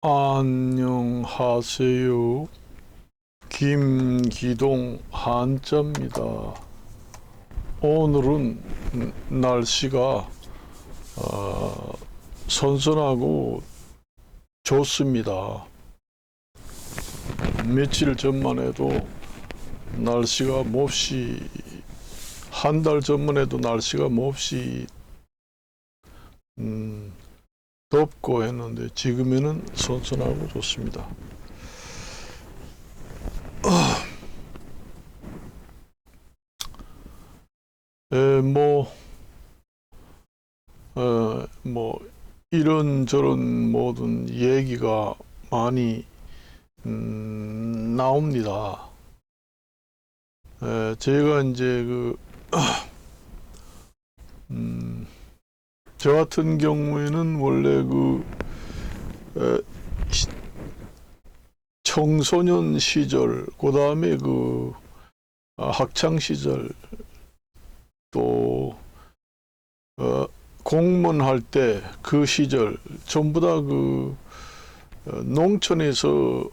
안녕하세요. 김기동 한자입니다. 오늘은 날씨가 선선하고 좋습니다. 며칠 전만 해도 날씨가 몹시, 한 달 전만 해도 날씨가 몹시 덥고 했는데 지금에는 선선하고 좋습니다. 뭐 이런저런 모든 얘기가 많이 나옵니다. 제가 이제 저 같은 경우에는 원래 청소년 시절, 그 다음에 학창 시절, 또 공무원 할 때 그 시절 전부 다 농촌에서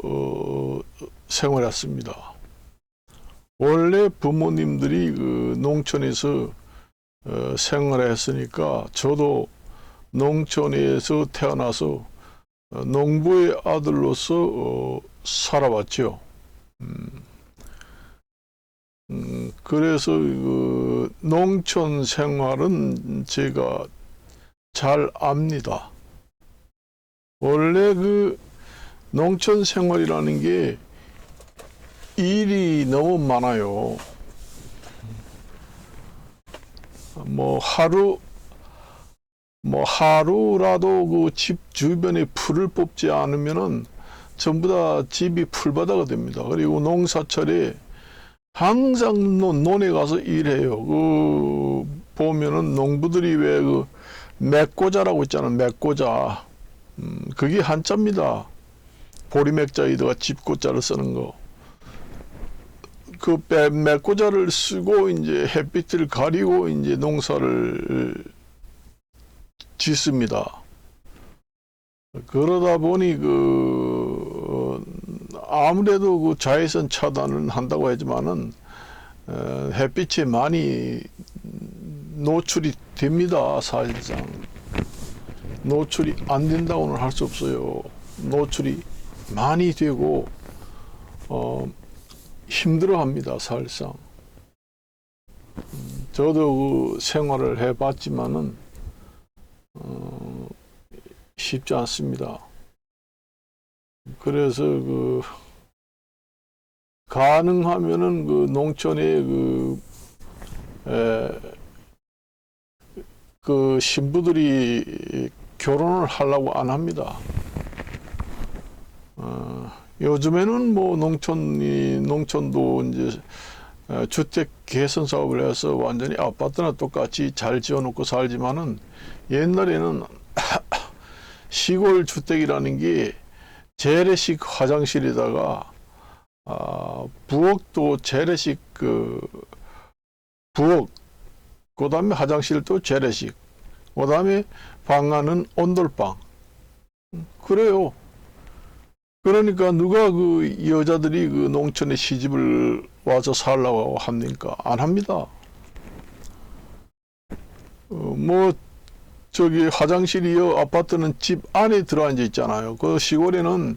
생활했습니다. 원래 부모님들이 농촌에서 생활했으니까 저도 농촌에서 태어나서 농부의 아들로서 살아왔죠. 그래서 농촌 생활은 제가 잘 압니다. 원래 농촌 생활이라는 게 일이 너무 많아요. 하루라도 집 주변에 풀을 뽑지 않으면은 전부 다 집이 풀바다가 됩니다. 그리고 농사철에 항상 논에 가서 일해요. 보면은 농부들이 왜 맥고자라고 있잖아. 맥고자. 그게 한자입니다. 보리맥자에다가 집고자를 쓰는 거. 맥고자를 쓰고 이제 햇빛을 가리고 이제 농사를 짓습니다. 그러다 보니 아무래도 자외선 차단을 한다고 하지만은 햇빛에 많이 노출이 됩니다. 사실상 노출이 안 된다고는 할 수 없어요. 노출이 많이 되고 힘들어합니다. 사실상 저도 생활을 해봤지만은 쉽지 않습니다. 그래서 가능하면은 농촌에 신부들이 결혼을 하려고 안 합니다. 요즘에는 농촌도 이제 주택 개선 사업을 해서 완전히 아파트나 똑같이 잘 지어놓고 살지만은 옛날에는 시골 주택이라는 게 재래식 화장실에다가 부엌도 재래식 부엌, 그 다음에 화장실도 재래식, 그 다음에 방안은 온돌방. 그래요. 그러니까 누가 여자들이 농촌에 시집을 와서 살라고 합니까? 안 합니다. 화장실이요, 아파트는 집 안에 들어앉아 있잖아요. 시골에는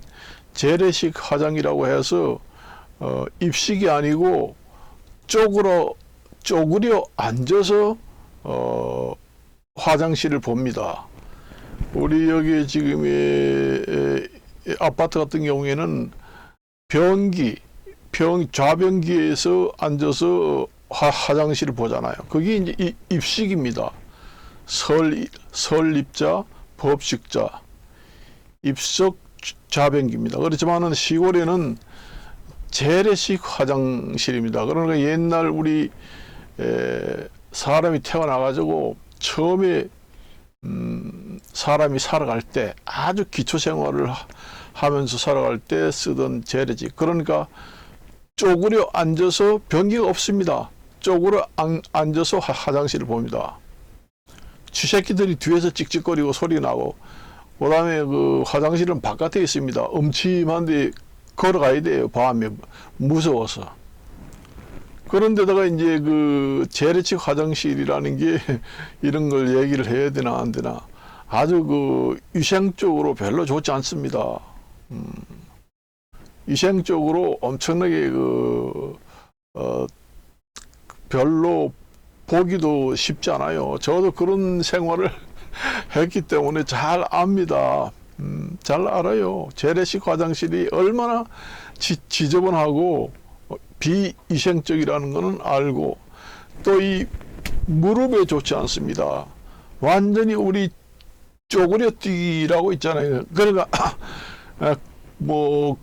재래식 화장이라고 해서 입식이 아니고 쪼그려 앉아서 화장실을 봅니다. 우리 여기 지금 아파트 같은 경우에는 좌변기에서 앉아서 화장실을 보잖아요. 그게 이제 입식입니다. 설립자, 법식자, 입석 좌변기입니다. 그렇지만은 시골에는 재래식 화장실입니다. 그러니까 옛날 우리 사람이 태어나가지고 처음에 사람이 살아갈 때 아주 기초 생활을 하면서 살아갈 때 쓰던 재래식. 그러니까 쪼그려 앉아서 변기가 없습니다. 쪼그려 앉아서 화장실을 봅니다. 쥐새끼들이 뒤에서 찍찍거리고 소리 나고 그다음에 그 화장실은 바깥에 있습니다. 음침한데 걸어가야 돼요. 밤에 무서워서. 그런데다가 이제 그 재래식 화장실이라는 게 이런 걸 얘기를 해야 되나 안 되나 아주 그 위생적으로 별로 좋지 않습니다. 위생적으로 엄청나게 별로 보기도 쉽지 않아요. 저도 그런 생활을 했기 때문에 잘 압니다. 잘 알아요. 재래식 화장실이 얼마나 지저분하고 비위생적이라는 것은 알고 또 이 무릎에 좋지 않습니다. 완전히 우리 쪼그려 뛰기라고 있잖아요. 그러니까 뭐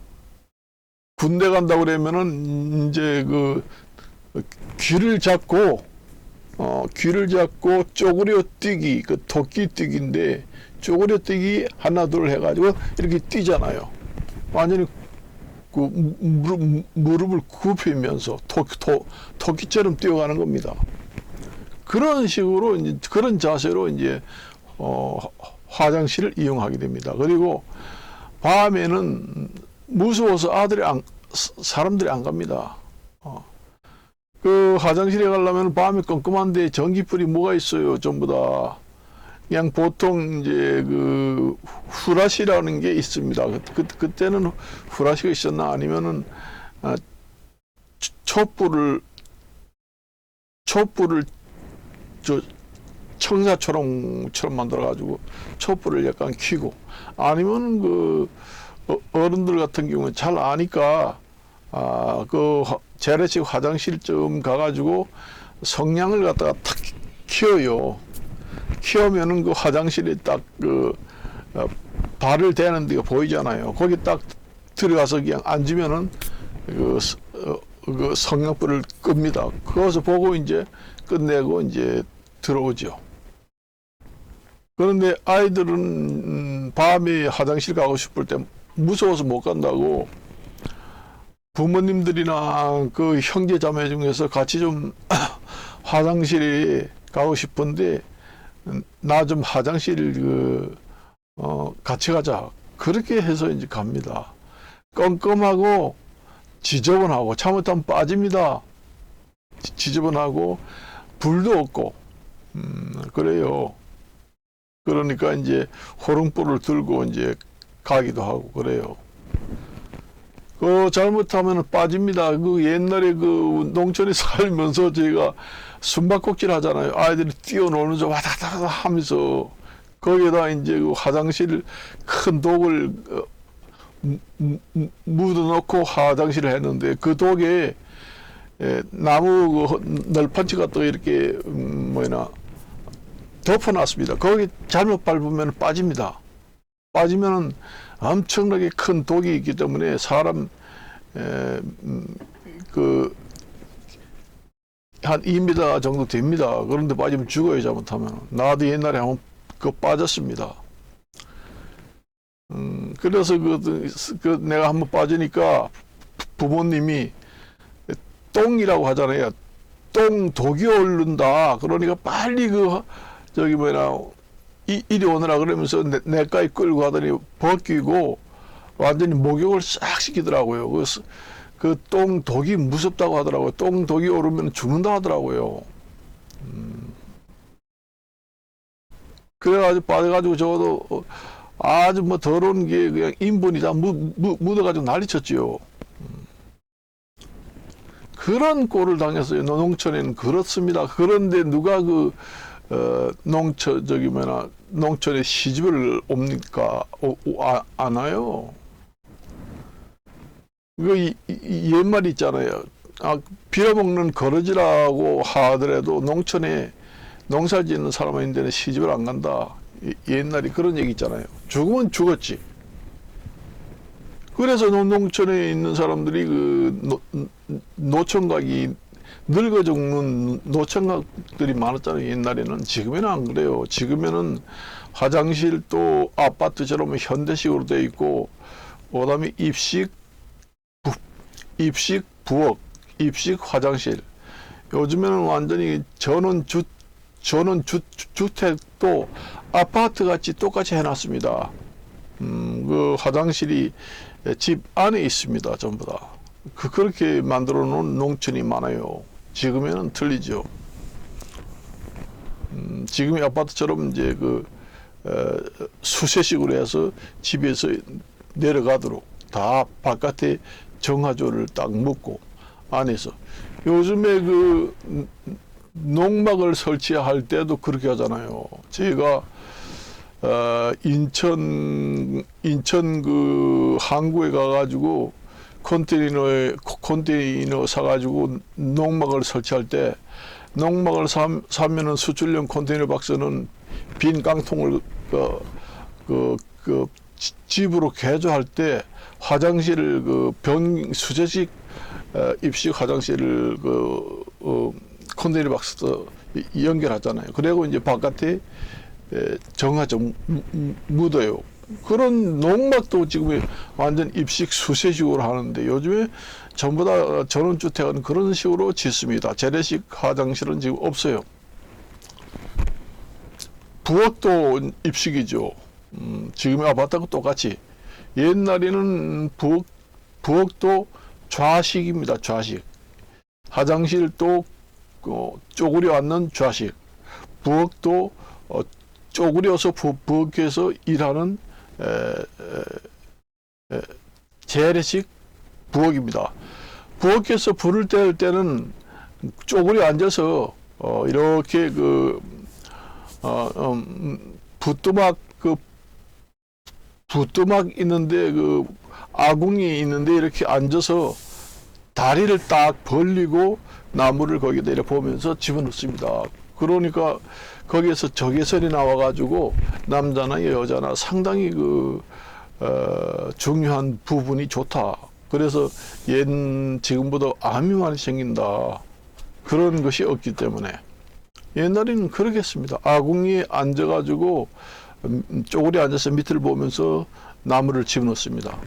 군대 간다 그러면은 이제 그 귀를 잡고 쪼그려 뛰기, 그 도끼 뛰기인데 쪼그려 뛰기 하나 둘 해가지고 이렇게 뛰잖아요. 완전히 그 무릎을 굽히면서 토끼처럼 뛰어가는 겁니다. 그런 식으로 이제 그런 자세로 이제 화장실을 이용하게 됩니다. 그리고 밤에는 무서워서 사람들이 안 갑니다. 그 화장실에 가려면 밤에 깜깜한데 전기불이 뭐가 있어요? 전부 다 그냥 보통 이제 그 후라시라는 게 있습니다. 그때는 후라시가 있었나 아니면은 촛불을 저 청사초롱처럼 만들어 가지고 촛불을 약간 켜고 아니면은 그 어른들 같은 경우는 잘 아니까 그 재래식 화장실쯤 가가지고 성냥을 갖다가 탁 키워요. 키우면은 그 화장실에 딱 발을 대는 데가 보이잖아요. 거기 딱 들어가서 그냥 앉으면은 그 성냥불을 끕니다. 그것을 보고 이제 끝내고 이제 들어오죠. 그런데 아이들은 밤에 화장실 가고 싶을 때 무서워서 못 간다고 부모님들이나 그 형제 자매 중에서 같이 좀 화장실에 가고 싶은데 나 좀 화장실 같이 가자. 그렇게 해서 이제 갑니다. 껌껌하고 지저분하고 잘못하면 빠집니다. 지저분하고 불도 없고 그래요. 그러니까 이제 호롱불을 들고 이제 가기도 하고 그래요. 잘못하면 빠집니다. 그 옛날에 그 농촌에 살면서 제가 숨바꼭질 하잖아요. 아이들이 뛰어노면서 와다다다 하면서 거기에다 이제 그 화장실 큰 독을 묻어놓고 화장실을 했는데 그 독에 나무 그 널판치 같은 거 이렇게 덮어놨습니다. 거기 잘못 밟으면 빠집니다. 빠지면은 엄청나게 큰 독이 있기 때문에 사람 한 2m 정도 됩니다. 그런데 빠지면 죽어요. 잘못하면. 나도 옛날에 한번 빠졌습니다. 그래서 내가 한번 빠지니까 부모님이 똥이라고 하잖아요. 똥 독이 오른다. 그러니까 빨리 이리 오느라 그러면서 내까지 끌고 가더니 벗기고 완전히 목욕을 싹 시키더라고요. 그 똥 독이 무섭다고 하더라고요. 똥 독이 오르면 죽는다 하더라고요. 그래가지고 빠져가지고 저도 아주 뭐 더러운 게 그냥 인분이 다 묻어가지고 난리쳤지요. 그런 꼴을 당했어요. 농촌에는 그렇습니다. 그런데 누가 농촌에 시집을 옵니까? 안 와요. 옛말 있잖아요. 빌어먹는 거러지라고 하더라도 농촌에 농사 짓는 사람인데는 시집을 안 간다. 옛날에 그런 얘기 있잖아요. 죽으면 죽었지. 그래서 농촌에 있는 사람들이 노총각이 늙어 죽는 노총각들이 많았잖아요. 옛날에는. 지금에는 안 그래요. 지금에는 화장실 또 아파트처럼 현대식으로 되어 있고, 그다음에 입식 부엌, 입식 화장실. 요즘에는 완전히 전원 주택도 아파트 같이 똑같이 해놨습니다. 그 화장실이 집 안에 있습니다. 전부 다. 그렇게 만들어 놓은 농촌이 많아요. 지금에는 틀리죠. 지금의 아파트처럼 이제 수세식으로 해서 집에서 내려가도록 다 바깥에 정화조를 딱 묶고 안에서 요즘에 농막을 설치할 때도 그렇게 하잖아요. 제가 인천 항구에 가가지고 컨테이너 사가지고 농막을 설치할 때 농막을 사면은 수출용 컨테이너 박스는 빈 깡통을 집으로 개조할 때 화장실을 수제식 입식 화장실을 컨테이너 박스 연결하잖아요. 그리고 이제 바깥에 정화조 묻어요. 그런 농막도 지금 완전 입식 수세식으로 하는데 요즘에 전부 다 전원주택은 그런 식으로 짓습니다. 재래식 화장실은 지금 없어요. 부엌도 입식이죠. 지금의 아파트하고 똑같이. 옛날에는 부엌도 좌식입니다. 좌식. 화장실도 쪼그려 앉는 좌식. 부엌도 쪼그려서 부엌에서 일하는 재래식 부엌입니다. 부엌에서 불을 뗄 때는 쪼그려 앉아서 이렇게 부뚜막 있는데 아궁이 있는데 이렇게 앉아서 다리를 딱 벌리고 나무를 거기다 이렇게 보면서 집어넣습니다. 그러니까 거기에서 적외선이 나와가지고 남자나 여자나 상당히 중요한 부분이 좋다. 그래서 지금보다 암이 많이 생긴다. 그런 것이 없기 때문에 옛날에는 그렇게 했습니다. 아궁이에 앉아가지고 쪼그려 앉아서 밑을 보면서 나무를 집어넣습니다.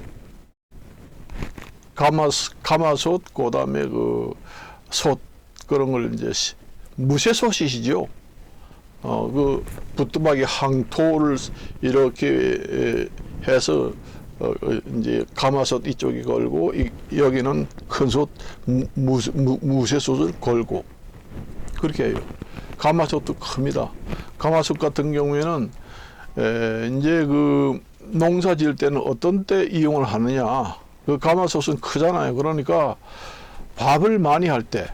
가마솥, 그 다음에 솥, 그런 걸 이제 무쇠솥이시죠. 부뚜막에 항토를 이렇게 해서 이제 가마솥 이쪽에 걸고 여기는 큰 솥 무쇠솥을 걸고 그렇게 해요. 가마솥도 큽니다. 가마솥 같은 경우에는 이제 농사 지을 때는 어떤 때 이용을 하느냐. 가마솥은 크잖아요. 그러니까 밥을 많이 할 때,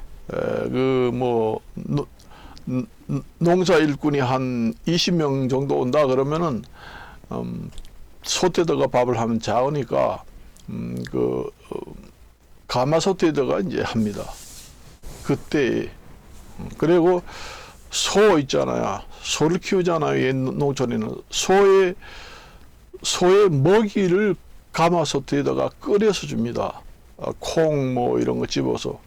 농사 일꾼이 한 20명 정도 온다 그러면은, 솥에다가 밥을 하면 작으니까, 가마솥에다가 이제 합니다. 그때, 그리고 소 있잖아요. 소를 키우잖아요. 옛 농촌에는. 소의 먹이를 가마솥에다가 끓여서 줍니다. 콩 이런 거 집어서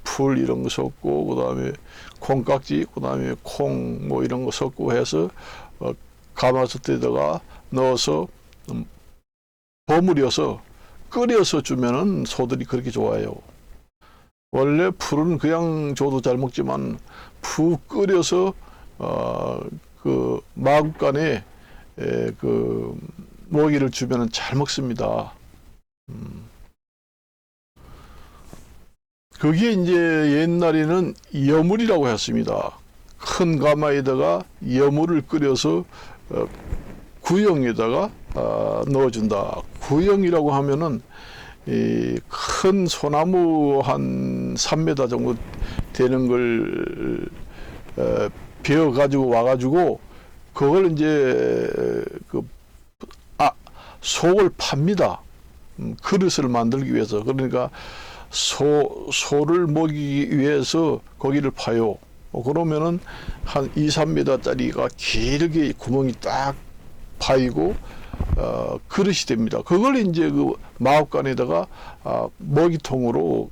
풀 이런 거 섞고 그다음에 콩깍지 그다음에 콩 이런 거 섞고 해서 가마솥에다가 넣어서 버무려서 끓여서 주면은 소들이 그렇게 좋아해요. 원래 풀은 그냥 줘도 잘 먹지만 푹 끓여서 마구간에 먹이를 주면은 잘 먹습니다. 그게 이제 옛날에는 여물이라고 했습니다. 큰 가마에다가 여물을 끓여서 구형에다가 넣어준다. 구형이라고 하면은 큰 소나무 한 3m 정도 되는 걸 베어 가지고 와가지고 그걸 이제 속을 팝니다. 그릇을 만들기 위해서. 그러니까 소를 먹이기 위해서 거기를 파요. 그러면은 한 2, 3m짜리가 길게 구멍이 딱 파이고 그릇이 됩니다. 그걸 이제 마구간에다가 먹이통으로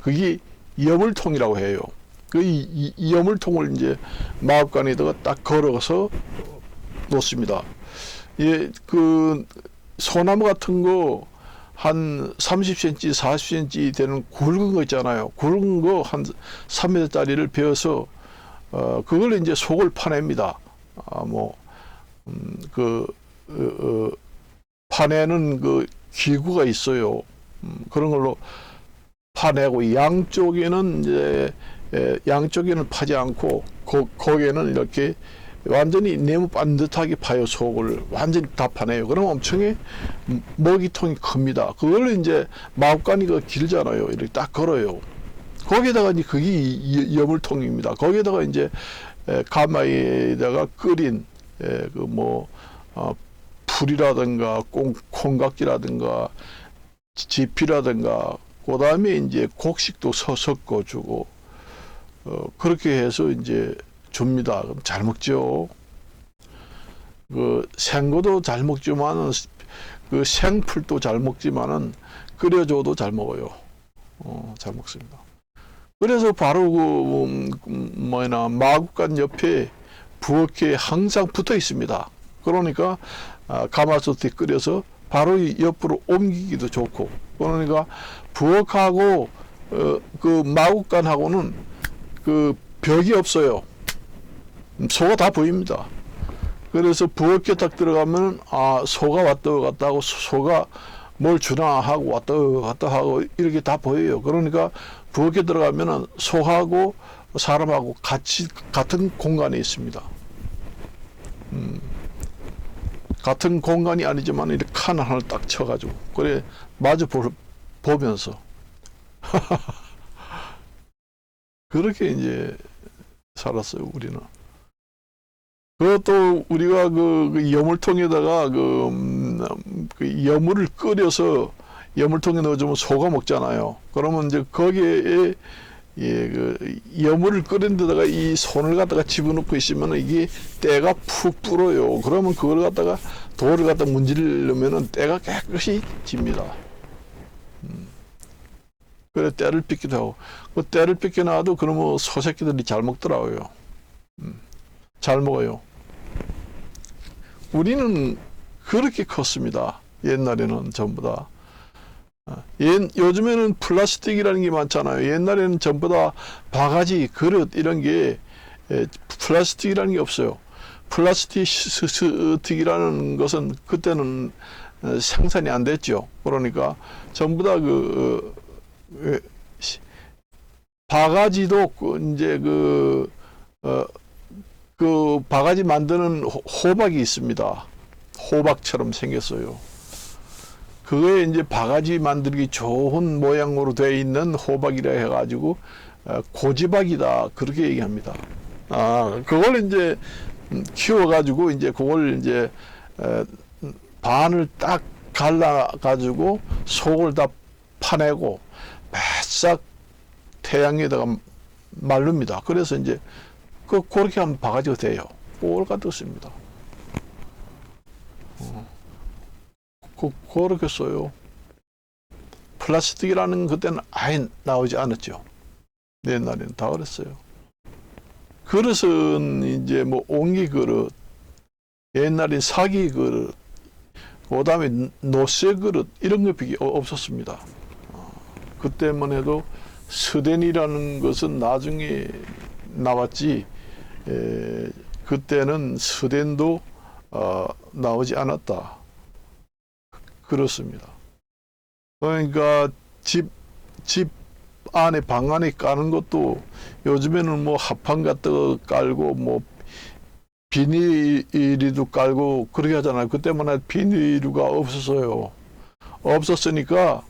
그게 여물통이라고 해요. 이 여물통을 이제 마구간에다가 딱 걸어서 놓습니다. 예, 소나무 같은 거 한 30cm, 40cm 되는 굵은 거 있잖아요. 굵은 거 한 3m짜리를 베어서 그걸 이제 속을 파냅니다. 파내는 그 기구가 있어요. 그런 걸로 파내고 양쪽에는 이제 양쪽에는 파지 않고 거기에는 이렇게 완전히 네모 반듯하게 파요. 속을 완전히 다 파내요. 그럼 엄청나게 먹이통이 큽니다. 그걸 이제 마구간이 그 길잖아요. 이렇게 딱 걸어요. 거기에다가 이제 그게 여물통입니다. 거기에다가 이제 가마에다가 끓인 풀이라든가 콩각지라든가 지피라든가 그 다음에 이제 곡식도 섞어주고 그렇게 해서 이제 줍니다. 그럼 잘 먹죠. 그 생거도 잘 먹지만은 그 생풀도 잘 먹지만은 끓여줘도 잘 먹어요. 잘 먹습니다. 그래서 바로 마구간 옆에 부엌에 항상 붙어 있습니다. 그러니까 가마솥에 끓여서 바로 옆으로 옮기기도 좋고, 그러니까 부엌하고 그 마구간하고는 그 벽이 없어요. 소가 다 보입니다. 그래서 부엌에 딱 들어가면 소가 왔다 갔다 하고 소가 뭘 주나 하고 왔다 갔다 하고 이렇게 다 보여요. 그러니까 부엌에 들어가면은 소하고 사람하고 같은 공간에 있습니다. 같은 공간이 아니지만 이렇게 칸 하나를 딱 쳐가지고 그래 마주 보면서 그렇게 이제 살았어요. 우리는. 그것도 우리가 그 여물통에다가 그 여물을 끓여서 여물통에 넣어주면 소가 먹잖아요. 그러면 이제 거기에 그 여물을 끓인 데다가 이 손을 갖다가 집어넣고 있으면 이게 때가 푹 불어요. 그러면 그걸 갖다가 돌을 갖다 문지르면은 때가 깨끗이 집니다. 그래 때를 삐기도 하고 그 때를 삐겨 놔도 그러면 소새끼들이 잘 먹더라고요. 잘 먹어요. 우리는 그렇게 컸습니다. 옛날에는 전부 다. 요즘에는 플라스틱이라는 게 많잖아요. 옛날에는 전부 다 바가지, 그릇 이런 게 플라스틱이라는 게 없어요. 플라스틱이라는 것은 그때는 생산이 안 됐죠. 그러니까 전부 다 바가지도 이제 그 바가지 만드는 호박이 있습니다. 호박처럼 생겼어요. 그거에 이제 바가지 만들기 좋은 모양으로 되어 있는 호박이라 해가지고 고지박이다 그렇게 얘기합니다. 그걸 이제 키워가지고 이제 그걸 이제 반을 딱 갈라가지고 속을 다 파내고 바싹 태양에다가 마릅니다. 그래서 이제 그렇게 하면 바가지가 돼요. 그걸 갖다 씁니다. 그렇게 써요. 플라스틱이라는 그때는 아예 나오지 않았죠. 옛날에는 다 그랬어요. 그릇은 이제 뭐 옹기 그릇, 옛날엔 사기 그릇, 그 다음에 노쇠 그릇 이런 것밖에 없었습니다. 그때만 해도 스덴이라는 것은 나중에 나왔지. 그때는 스덴도 나오지 않았다. 그렇습니다. 그러니까 집 안에 방 안에 까는 것도 요즘에는 뭐 합판 같은 거 깔고 뭐 비닐이도 깔고 그렇게 하잖아요. 그때만 해도 비닐이가 없었어요. 없었으니까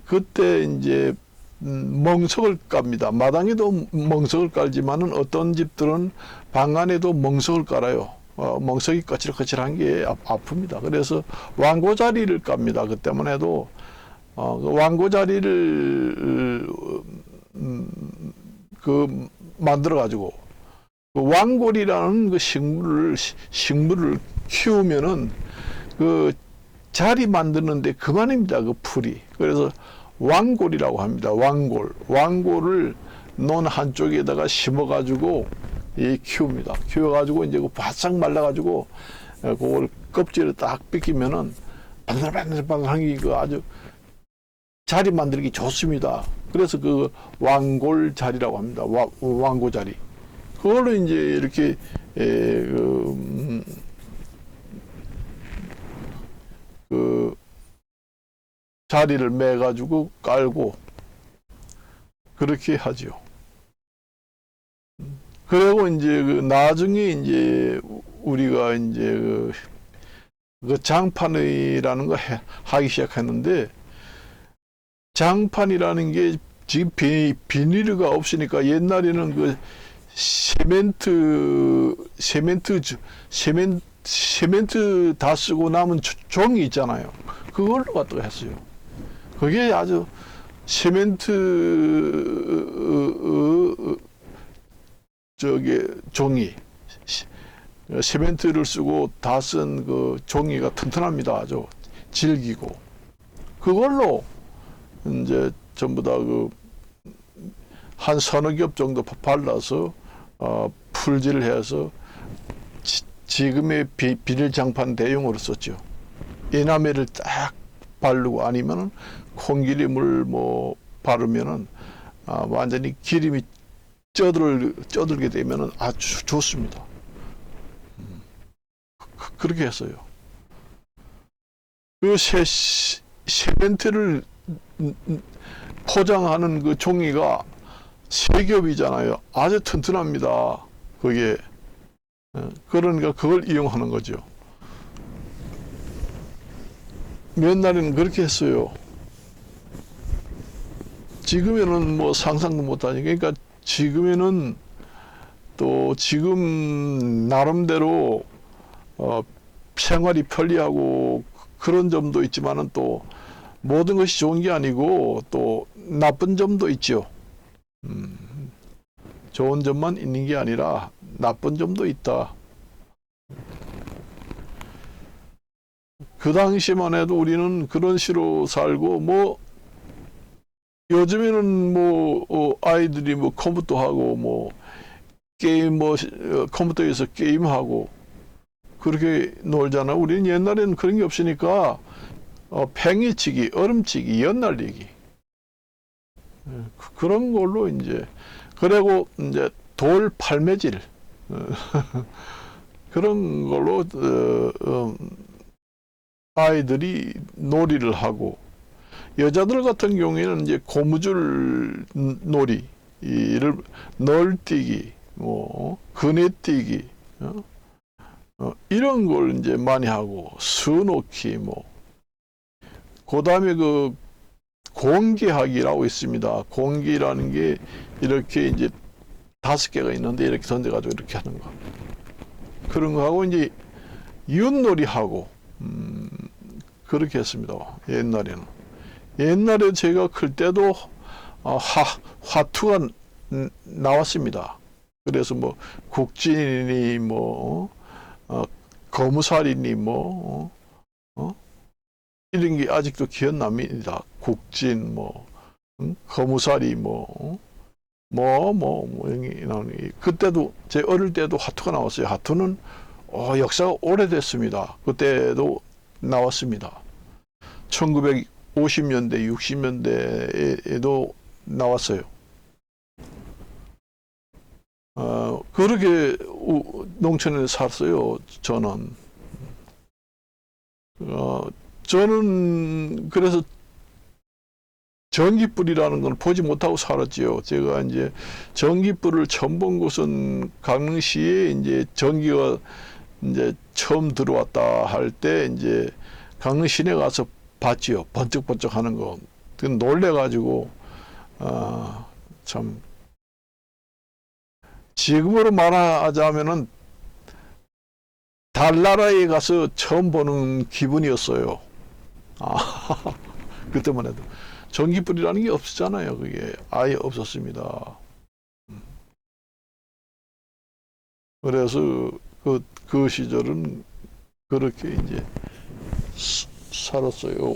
그때 이제 멍석을 깝니다. 마당에도 멍석을 깔지만은 어떤 집들은 방 안에도 멍석을 깔아요. 멍석이 거칠거칠한 게 아픕니다. 그래서 왕고자리를 깝니다. 그때만 해도 그 왕고자리를 만들어 가지고 그 왕골이라는 그 식물을 키우면은 그 자리 만드는데 그만입니다. 그 풀이. 그래서 왕골이라고 합니다. 왕골을 논 한쪽에다가 심어가지고 키웁니다. 키워가지고 이제 그 바싹 말라가지고 그걸 껍질을 딱 뺏기면은 반들반들한 게 그 아주 자리 만들기 좋습니다. 그래서 그 왕골 자리라고 합니다. 왕고 자리. 그걸로 이제 이렇게 자리를 매 가지고 깔고 그렇게 하지요. 그리고 이제 그 나중에 이제 우리가 이제 그 장판이라는 거 하기 시작했는데, 장판이라는 게 지금 비닐가 없으니까 옛날에는 그 세멘트 다 쓰고 남은 종이 있잖아요. 그걸로 갖다가 했어요. 그게 아주 세멘트 종이, 세멘트를 쓰고 다 쓴 그 종이가 튼튼합니다. 아주 질기고. 그걸로 이제 전부 다 그 한 서너 겹 정도 발라서 풀질을 해서 지금의 비닐 장판 대용으로 썼죠. 에나멜을 딱 바르고 아니면은 콩기름을 뭐 바르면은 완전히 기름이 쪄들게 되면은 아주 좋습니다. 그렇게 했어요. 그 세멘트를 포장하는 그 종이가 세 겹이잖아요. 아주 튼튼합니다. 그게. 그러니까 그걸 이용하는 거죠. 옛날에는 그렇게 했어요. 지금에는 뭐 상상도 못하니. 그러니까 지금에는 또 지금 나름대로 생활이 편리하고 그런 점도 있지만은 또 모든 것이 좋은 게 아니고 또 나쁜 점도 있죠. 좋은 점만 있는 게 아니라 나쁜 점도 있다. 그 당시만 해도 우리는 그런 시로 살고, 뭐 요즘에는 뭐 아이들이 뭐 컴퓨터 하고 뭐 게임 컴퓨터에서 게임하고 그렇게 놀잖아. 우리는 옛날에는 그런 게 없으니까 팽이치기, 얼음치기, 연날리기 그런 걸로 이제, 그리고 이제 돌 팔매질 그런 걸로 아이들이 놀이를 하고, 여자들 같은 경우에는 이제 고무줄 놀이, 널뛰기, 뭐 그네뛰기 이런 걸 이제 많이 하고, 스노키 그다음에 그 공기하기라고 있습니다. 공기라는 게 이렇게 이제 5개가 있는데 이렇게 던져가지고 이렇게 하는 거. 그런 거 하고 이제 윷놀이 하고, 그렇게 했습니다. 옛날에는. 옛날에 제가 클 때도 화투가 나왔습니다. 그래서 뭐 국진이니 거무살이니 이런 게 아직도 기억납니다. 국진 거무살이 그때도 제 어릴 때도 화투가 나왔어요. 화투는 역사가 오래됐습니다. 그때도 나왔습니다. 1950년대, 60년대에도 나왔어요. 그렇게 농촌에 살았어요. 저는 그래서 전기불이라는 걸 보지 못하고 살았지요. 제가 이제 전기불을 처음 본 곳은 강릉시에 이제 전기가 이제 처음 들어왔다 할 때 이제 강릉 시내 가서 봤지요. 번쩍번쩍 하는 거. 그 놀래가지고 참, 지금으로 말하자면은 달나라에 가서 처음 보는 기분이었어요. 그때만 해도 전기불이라는 게 없었잖아요. 그게 아예 없었습니다. 그래서 그 시절은 그렇게 이제 살았어요.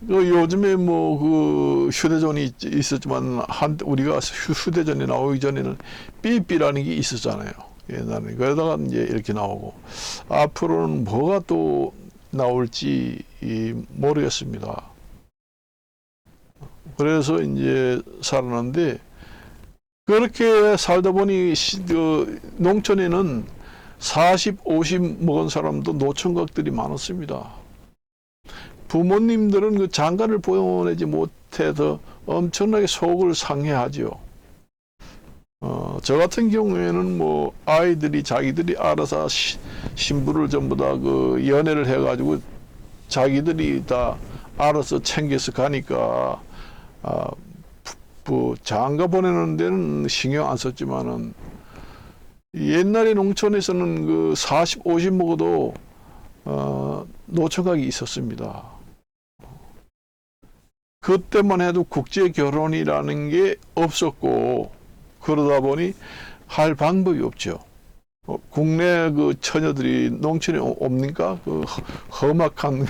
요즘에 그 휴대전이 있었지만 우리가 휴대전이 나오기 전에는 삐삐라는 게 있었잖아요. 옛날에. 그러다가 이제 이렇게 나오고, 앞으로는 뭐가 또 나올지 모르겠습니다. 그래서 이제 살았는데, 그렇게 살다 보니 농촌에는 40, 50 먹은 사람도 노총각들이 많았습니다. 부모님들은 그 장가를 보내지 못해서 엄청나게 속을 상해하죠. 저 같은 경우에는 뭐 아이들이 자기들이 알아서 신부를 전부 다 그 연애를 해가지고 자기들이 다 알아서 챙겨서 가니까 장가 보내는 데는 신경 안 썼지만은 옛날에 농촌에서는 그 40, 50 먹어도 노처각이 있었습니다. 그때만 해도 국제 결혼이라는 게 없었고 그러다 보니 할 방법이 없죠. 국내 그 처녀들이 농촌에 옵니까? 그 험악한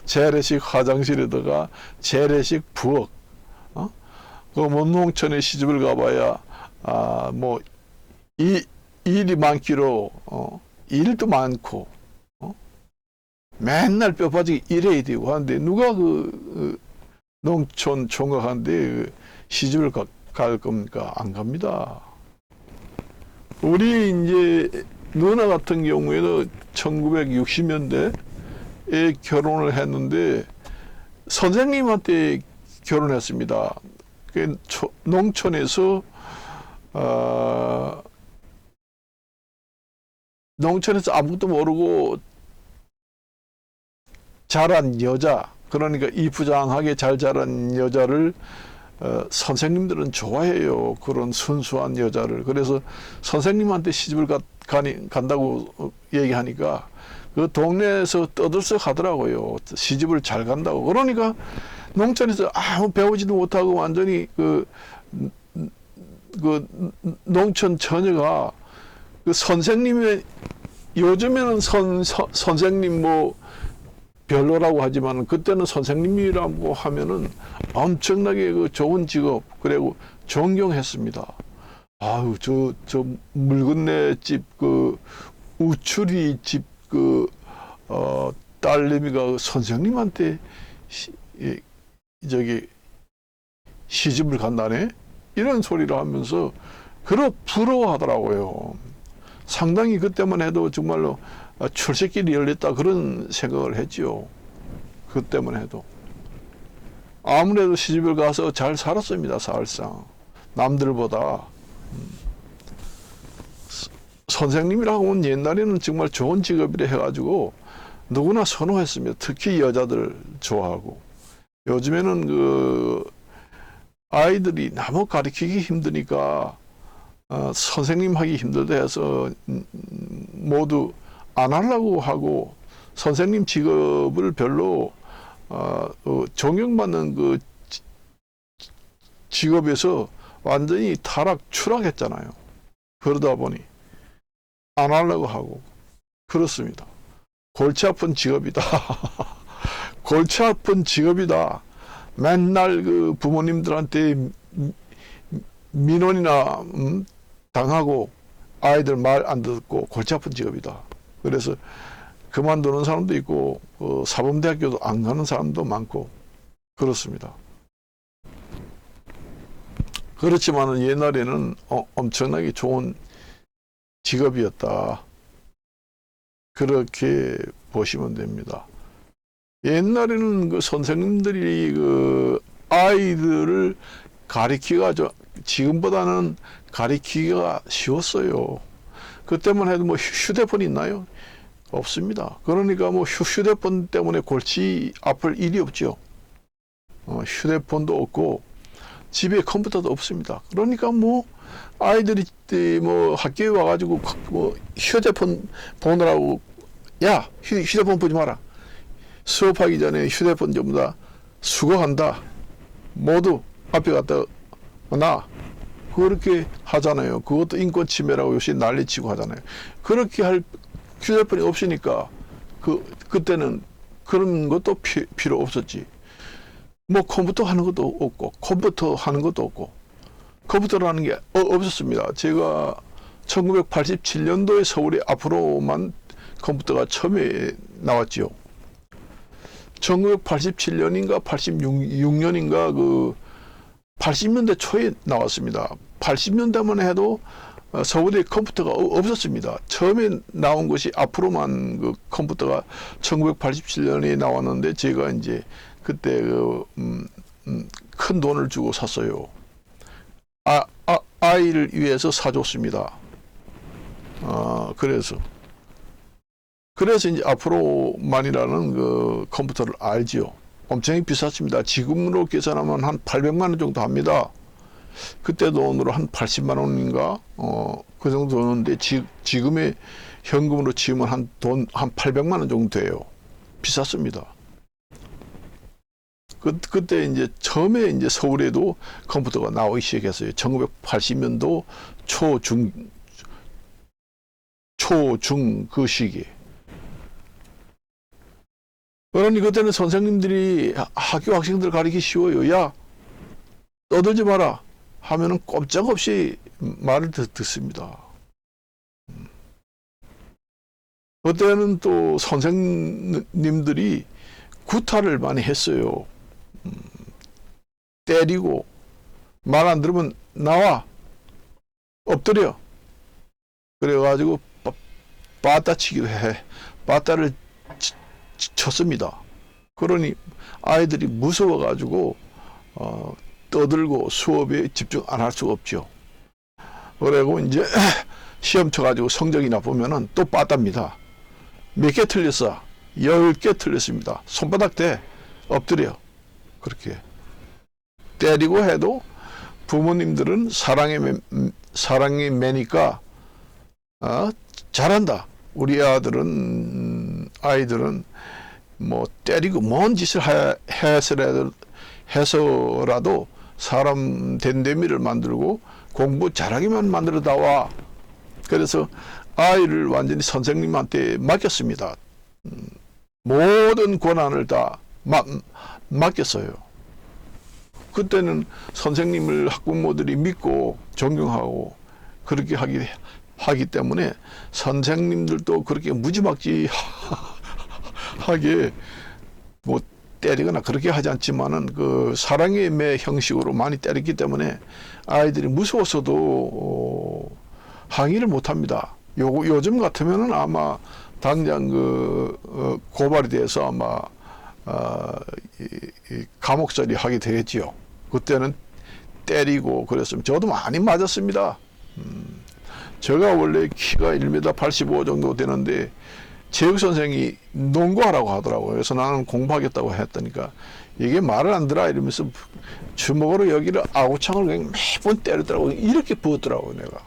재래식 화장실에다가 재래식 부엌, 그 농촌에 시집을 가봐야 뭐 일이 많기로 일도 많고 맨날 뼈 빠지게 일해야 되고 하는데 누가 그 농촌 총각한테 시집을 갈 겁니까? 안 갑니다. 우리 이제 누나 같은 경우에는 1960년대에 결혼을 했는데 선생님한테 결혼했습니다. 그 농촌에서 농촌에서 아무것도 모르고 자란 여자, 그러니까 이쁘장하게 잘 자란 여자를 선생님들은 좋아해요. 그런 순수한 여자를. 그래서 선생님한테 시집을 간다고 얘기하니까 그 동네에서 떠들썩 하더라고요. 시집을 잘 간다고. 그러니까 농촌에서 아무 배우지도 못하고 완전히 그 농촌 처녀가 그 선생님의 요즘에는 선생님 뭐 별로라고 하지만 그때는 선생님이라고 하면은 엄청나게 그 좋은 직업, 그리고 존경했습니다. 아유, 저 물건네 집 그 우추리 집 그 딸내미가 선생님한테 시집을 간다네? 이런 소리를 하면서 부러워하더라고요. 상당히 그때만 해도 정말로 출세길이 열렸다 그런 생각을 했지요. 그때만 해도. 아무래도 시집을 가서 잘 살았습니다. 사실상. 남들보다. 선생님이라고 하면 옛날에는 정말 좋은 직업이라 해가지고 누구나 선호했습니다. 특히 여자들 좋아하고. 요즘에는 그 아이들이 너무 가르치기 힘드니까 선생님 하기 힘들다 해서 모두 안 하려고 하고 선생님 직업을 별로 존경받는 그 직업에서 완전히 추락했잖아요. 그러다 보니 안 하려고 하고 그렇습니다. 골치 아픈 직업이다. 골치 아픈 직업이다. 맨날 그 부모님들한테 민원이나 당하고 아이들 말 안 듣고 골치 아픈 직업이다. 그래서 그만두는 사람도 있고 사범대학교도 안 가는 사람도 많고 그렇습니다. 그렇지만 옛날에는 엄청나게 좋은 직업이었다. 그렇게 보시면 됩니다. 옛날에는 그 선생님들이 그 아이들을 가리키기가 지금보다는 가리키기가 쉬웠어요. 그때만 해도 뭐 휴대폰이 있나요? 없습니다. 그러니까 뭐 휴대폰 때문에 골치 아플 일이 없죠. 휴대폰도 없고 집에 컴퓨터도 없습니다. 그러니까 뭐 아이들이 뭐 학교에 와가지고 뭐 휴대폰 보느라고 야 휴대폰 보지 마라. 수업하기 전에 휴대폰 전부 다 수거한다. 모두 앞에 갖다 놔. 그렇게 하잖아요. 그것도 인권 침해라고 요새 난리치고 하잖아요. 그렇게 할 휴대폰이 없으니까 그때는 그런 것도 필요 없었지. 뭐 컴퓨터 하는 것도 없고 컴퓨터라는 게 없었습니다. 제가 1987년도에 서울에 앞으로만 컴퓨터가 처음에 나왔지요. 1987년인가 86년인가 그 80년대 초에 나왔습니다. 80년대만 해도 서울에 컴퓨터가 없었습니다. 처음에 나온 것이 앞으로만 그 컴퓨터가 1987년에 나왔는데 제가 이제 그때 큰 돈을 주고 샀어요. 아이를 위해서 사줬습니다. 그래서 이제 앞으로만이라는 그 컴퓨터를 알지요. 엄청 비쌌습니다. 지금으로 계산하면 한 800만 원 정도 합니다. 그때 돈으로 한 80만 원인가 그 정도 였는데 지금의 현금으로 치면 한 800만 원 정도 돼요. 비쌌습니다. 그때 이제 처음에 이제 서울에도 컴퓨터가 나오기 시작했어요. 1980년도 초중 그 시기에. 그러니 그때는 선생님들이 학교 학생들 가르치기 쉬워요. 야, 떠들지 마라 하면은 꼼짝없이 말을 듣습니다. 그때는 또 선생님들이 구타를 많이 했어요. 때리고 말 안 들으면 나와 엎드려 그래가지고 빠따치기도 해. 빠따를 쳤습니다. 그러니 아이들이 무서워가지고 떠들고 수업에 집중 안 할 수가 없죠. 그리고 이제 시험 쳐가지고 성적이 나쁘면은 또 빠따입니다. 몇 개 틀렸어? 10개 틀렸습니다. 손바닥 대 엎드려. 그렇게 때리고 해도 부모님들은 사랑이 매니까 잘한다. 우리 아이들은 뭐 때리고 뭔 짓을 해서라도 사람 된데미를 만들고 공부 잘하기만 만들어 다와. 그래서 아이를 완전히 선생님한테 맡겼습니다. 모든 권한을 다 맡겼어요. 그때는 선생님을 학부모들이 믿고 존경하고 그렇게 하기 때문에 선생님들도 그렇게 무지막지하게 뭐 때리거나 그렇게 하지 않지만은 그 사랑의 매 형식으로 많이 때렸기 때문에 아이들이 무서워서도 항의를 못 합니다. 요즘 같으면은 아마 당장 고발이 돼서 아마 감옥살이 하게 되겠지요. 그때는 때리고 그랬으면 저도 많이 맞았습니다. 제가 원래 키가 1m 85 정도 되는데 체육 선생이 농구하라고 하더라고요. 그래서 나는 공부하겠다고 했다니까 이게 말을 안 들어 이러면서 주먹으로 여기를 아구창을 그냥 매번 때리더라고요. 이렇게 부었더라고요, 내가.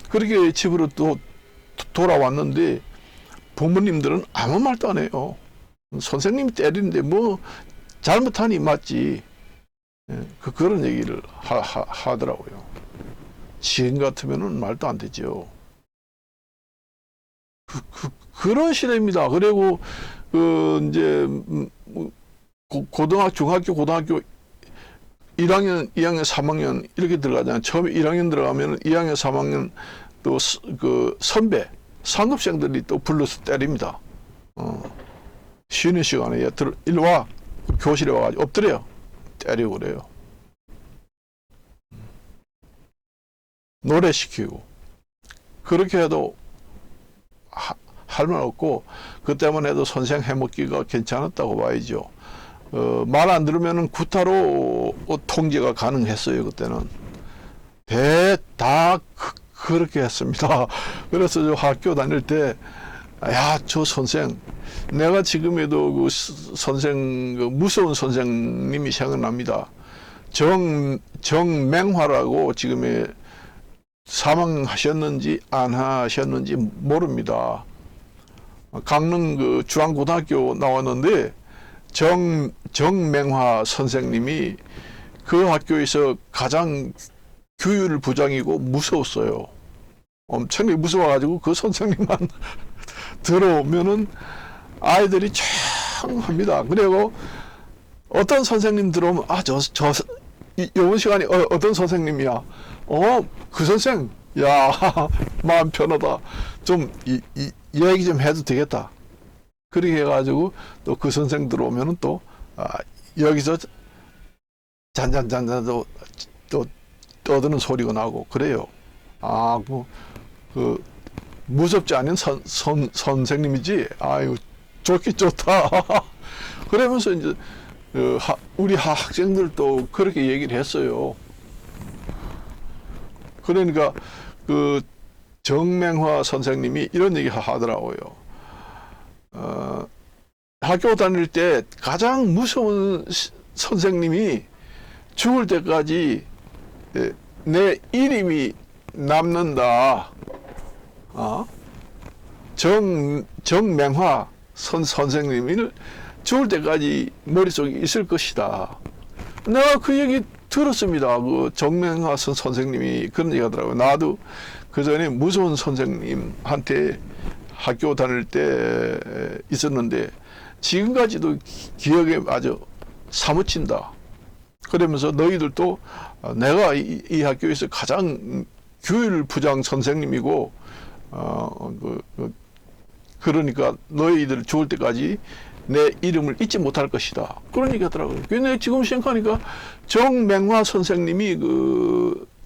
그렇게 집으로 또 돌아왔는데 부모님들은 아무 말도 안 해요. 선생님이 때리는데 뭐 잘못하니 맞지. 그런 얘기를 하더라고요. 지금 같으면은 말도 안 되죠. 그런 시대입니다. 그리고 이제 중학교, 고등학교 1학년, 2학년, 3학년 이렇게 들어가잖아요. 처음에 1학년 들어가면 2학년, 3학년 또 그 선배, 상급생들이 또 불러서 때립니다. 쉬는 시간에 일로 와. 교실에 와가지고 엎드려. 때리고 그래요. 노래 시키고. 그렇게 해도 할 말 없고, 그 때문에 해도 선생 해먹기가 괜찮았다고 봐야죠. 말 안 들으면은 구타로 통제가 가능했어요, 그때는. 다 그렇게 했습니다. 그래서 저 학교 다닐 때, 야, 저 선생, 내가 지금에도 그 선생, 그 무서운 선생님이 생각납니다. 정맹화라고 지금에 사망하셨는지 안 하셨는지 모릅니다. 강릉 그 중앙고등학교 나왔는데 정맹화 선생님이 그 학교에서 가장 규율 부장이고 무서웠어요. 엄청나게 무서워가지고 그 선생님만 들어오면은 아이들이 창합니다. 그리고 어떤 선생님 들어오면 요번 시간에 어떤 선생님이야? 그 선생, 야, 마음 편하다. 좀 얘기 좀 해도 되겠다. 그렇게 해가지고 또 그 선생 들어오면은 또 여기서 잔잔 또 떠드는 소리가 나고 그래요. 그 무섭지 않은 선생님이지. 아유, 좋긴 좋다. 그러면서 이제 우리 학생들도 그렇게 얘기를 했어요. 그러니까 그 정맹화 선생님이 이런 얘기 하더라고요. 학교 다닐 때 가장 무서운 선생님이 죽을 때까지 내 이름이 남는다. 정맹화 선생님을 죽을 때까지 머릿속에 있을 것이다. 내가 그 얘기 들었습니다. 그 정맹화 선생님이 그런 얘기 하더라고요. 나도 그 전에 무서운 선생님한테 학교 다닐 때 있었는데 지금까지도 기억에 아주 사무친다. 그러면서 너희들도 내가 이 학교에서 가장 규율부장 선생님이고 그러니까 너희들 죽을 때까지 내 이름을 잊지 못할 것이다. 그런 얘기 하더라고요. 근데 지금 생각하니까 정맹화 선생님이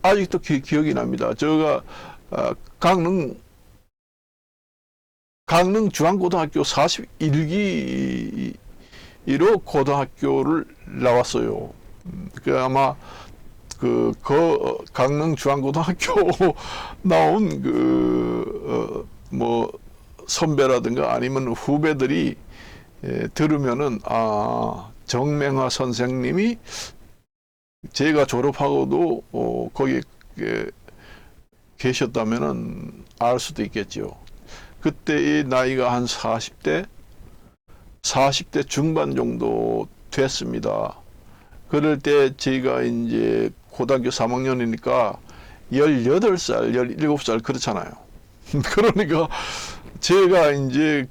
아직도 기억이 납니다. 제가 강릉 중앙고등학교 41기로 고등학교를 나왔어요. 아마 강릉 중앙고등학교 나온 선배라든가 아니면 후배들이 들으면은 정맹화 선생님이 제가 졸업하고도 거기 계셨다면은 알 수도 있겠죠. 그때의 나이가 한 40대 중반 정도 됐습니다. 그럴 때 제가 이제 고등학교 3학년이니까 18살, 17살 그렇잖아요. 그러니까 제가 이제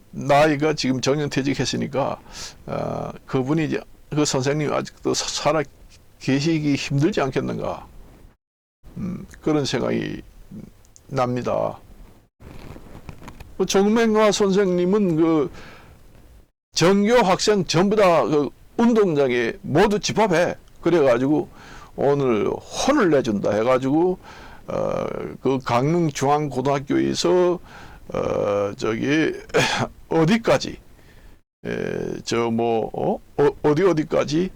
나이가 지금 정년퇴직했으니까 그분이 이제 그 선생님이 아직도 살아 계시기 힘들지 않겠는가. 그런 생각이 납니다. 정맹화 선생님은 전교 학생 전부 다 운동장에 모두 집합해. 그래가지고 오늘 혼을 내준다 해가지고 그 강릉 중앙고등학교에서 어디까지 어디까지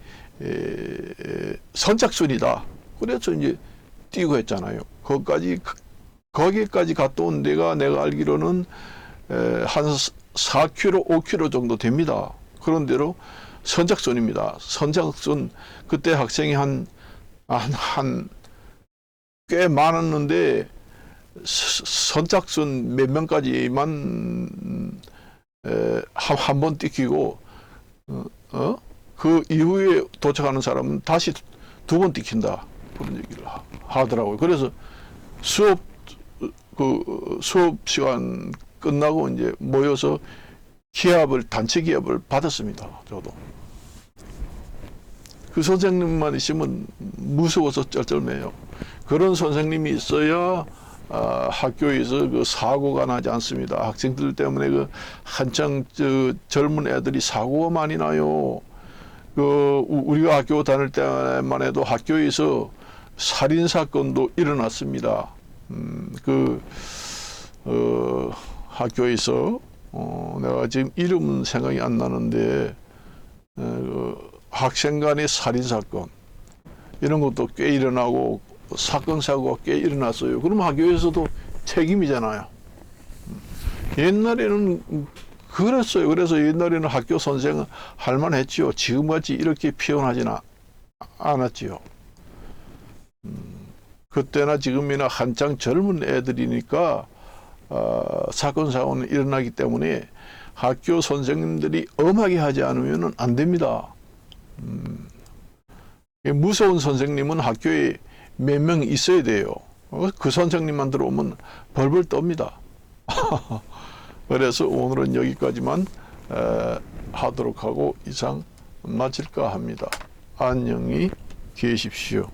선착순이다. 그래서 이제 뛰고 했잖아요. 거기까지 갔다 온 데가 내가 알기로는 한 4km, 5km 정도 됩니다. 그런대로 선착순입니다. 선착순 그때 학생이 꽤 많았는데 선착순 몇 명까지만 한 번 뛰기고 그 이후에 도착하는 사람은 다시 2번 뛰긴다. 그런 얘기를 하더라고요. 그래서 수업 시간 끝나고 이제 모여서 단체 기합을 받았습니다. 저도. 그 선생님만 있으면 무서워서 쩔쩔매요. 그런 선생님이 있어야 학교에서 사고가 나지 않습니다. 학생들 때문에 한창 젊은 애들이 사고가 많이 나요. 우리가 학교 다닐 때만 해도 학교에서 살인 사건도 일어났습니다. 학교에서 내가 지금 이름은 생각이 안 나는데 학생 간의 살인 사건 이런 것도 꽤 일어나고 사건 사고가 꽤 일어났어요. 그럼 학교에서도 책임이잖아요. 옛날에는 그랬어요. 그래서 옛날에는 학교 선생은 할만했지요. 지금같이 이렇게 피곤하지는 않았지요. 그때나 지금이나 한창 젊은 애들이니까 사건 사고는 일어나기 때문에 학교 선생님들이 엄하게 하지 않으면 안 됩니다. 무서운 선생님은 학교에 몇 명 있어야 돼요. 그 선생님만 들어오면 벌벌 떱니다. 그래서 오늘은 여기까지만 하도록 하고 이상 마칠까 합니다. 안녕히 계십시오.